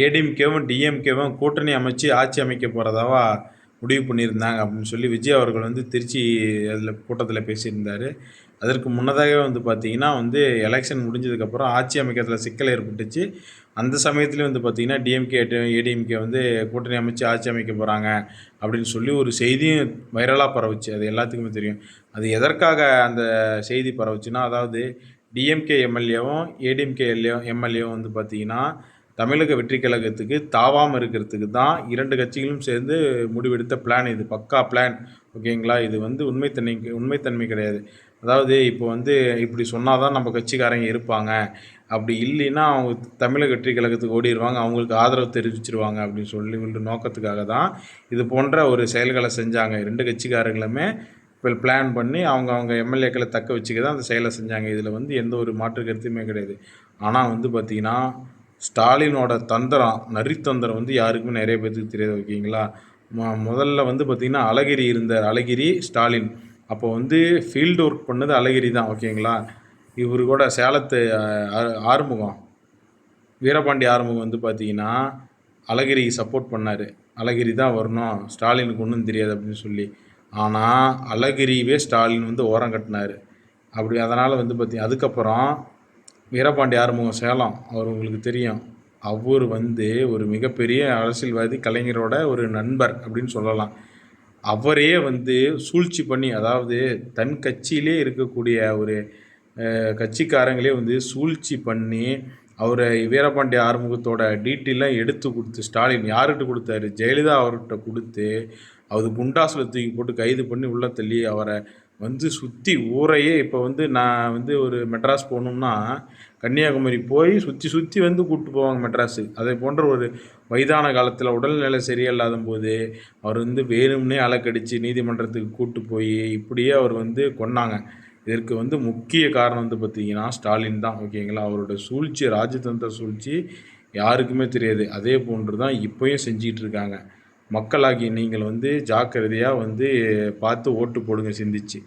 ஏடிஎம்கேவும் டிஎம்கேவும் கூட்டணி அமைச்சு ஆட்சி அமைக்க போகிறதாவா முடிவு பண்ணியிருந்தாங்க அப்படின்னு சொல்லி விஜய் அவர்கள் வந்து திருச்சி அதில் கூட்டத்தில் பேசியிருந்தார். அதற்கு முன்னதாகவே வந்து பார்த்திங்கன்னா வந்து எலெக்ஷன் முடிஞ்சதுக்கப்புறம் ஆட்சி அமைக்கிறதுல சிக்கல் ஏற்பட்டுச்சு. அந்த சமயத்துலேயும் வந்து பார்த்திங்கன்னா டிஎம்கே ஏடிஎம்கே வந்து கூட்டணி அமைச்சு ஆட்சி அமைக்க போகிறாங்க அப்படின்னு சொல்லி ஒரு செய்தியும் வைரலாக பரவுச்சு. அது எல்லாத்துக்குமே தெரியும். அது எதற்காக அந்த செய்தி பரவுச்சுன்னா, அதாவது டிஎம்கே எம்எல்ஏவும் ஏடிஎம்கே எம்எல்ஏவும் வந்து பார்த்திங்கன்னா தமிழக வெற்றி கழகத்துக்கு தாவாமல் இருக்கிறதுக்கு தான் 2 கட்சிகளும் சேர்ந்து முடிவெடுத்த பிளான் இது. பக்கா பிளான். ஓகேங்களா? இது வந்து உண்மைத்தன்மை கிடையாது. அதாவது இப்போ வந்து இப்படி சொன்னா தான் நம்ம கட்சிக்காரங்க இருப்பாங்க. அப்படி இல்லைன்னா அவங்க தமிழக வெற்றி கழகத்துக்கு ஓடிருவாங்க. அவங்களுக்கு ஆதரவு தெரிவிச்சுருவாங்க அப்படின்னு சொல்லி ஒரு நோக்கத்துக்காக தான் இது போன்ற ஒரு செயல்கள செஞ்சாங்க. 2 கட்சிக்காரங்களுமே பிளான் பண்ணி அவங்க எம்எல்ஏக்கள தக்க வச்சுக்க தான் அந்த செயலை செஞ்சாங்க. இதில் வந்து எந்த ஒரு மாற்று கருத்துமே கிடையாது. ஆனா வந்து பார்த்தீங்கன்னா, ஸ்டாலினோட தந்திரம், நரித்தந்திரம் வந்து யாருக்குமே நிறைய பேத்துக்கு தெரியாது. ஓகேங்களா? முதல்ல வந்து பார்த்தீங்கன்னா, அழகிரி இருந்தார். அழகிரி, ஸ்டாலின். அப்போ வந்து ஃபீல்டு ஒர்க் பண்ணது அழகிரி தான். ஓகேங்களா? இவரு கூட சேலத்து ஆறுமுகம், வீரபாண்டி ஆறுமுகம் வந்து பார்த்தீங்கன்னா, அழகிரிக்கு சப்போர்ட் பண்ணார். அழகிரி தான் வரணும், ஸ்டாலினுக்கு ஒன்றும் தெரியாது அப்படின்னு சொல்லி. ஆனால் அழகிரியே ஸ்டாலின் வந்து ஓரம் கட்டினார். அப்படி அதனால் வந்து அதுக்கப்புறம் வீரபாண்டி ஆறுமுகம் சேலம், அவர் உங்களுக்கு தெரியும். அவர் வந்து ஒரு மிகப்பெரிய அரசியல்வாதி, கலைஞரோட ஒரு நண்பர் அப்படின்னு சொல்லலாம். அவரையே வந்து சூழ்ச்சி பண்ணி, அதாவது தன் கட்சியிலே இருக்கக்கூடிய ஒரு கட்சிக்காரங்களே வந்து சூழ்ச்சி பண்ணி அவரை வீரபாண்டி ஆறுமுகத்தோட டீட்டெயிலாம் எடுத்து கொடுத்து ஸ்டாலின் யார்கிட்ட கொடுத்தாரு? ஜெயலலிதா அவர்கிட்ட கொடுத்து அது குண்டாஸில் தூக்கி போட்டு கைது பண்ணி உள்ள தள்ளி அவரை வந்து சுற்றி ஊரையே இப்போ வந்து நான் வந்து ஒரு மெட்ராஸ் போகணும்னா கன்னியாகுமரி போய் சுற்றி சுற்றி வந்து கூப்பிட்டு போவாங்க மெட்ராஸுக்கு. அதே போன்ற ஒரு வயதான காலத்தில் உடல்நிலை சரியில்லாத போது அவர் வந்து வேணும்னே அலக்கடித்து நீதிமன்றத்துக்கு கூப்பிட்டு போய் இப்படியே அவர் வந்து கொன்னாங்க. இதற்கு வந்து முக்கிய காரணம் வந்து பார்த்திங்கன்னா ஸ்டாலின் தான். ஓகேங்களா? அவரோட சூழ்ச்சி, ராஜதந்திர சூழ்ச்சி யாருக்குமே தெரியாது. அதே போன்று தான் இப்போயும் செஞ்சிகிட்டு இருக்காங்க. மக்களாகிய நீங்கள் வந்து ஜாக்கிரதையாக வந்து பார்த்து ஓட்டு போடுங்க சிந்திச்சு.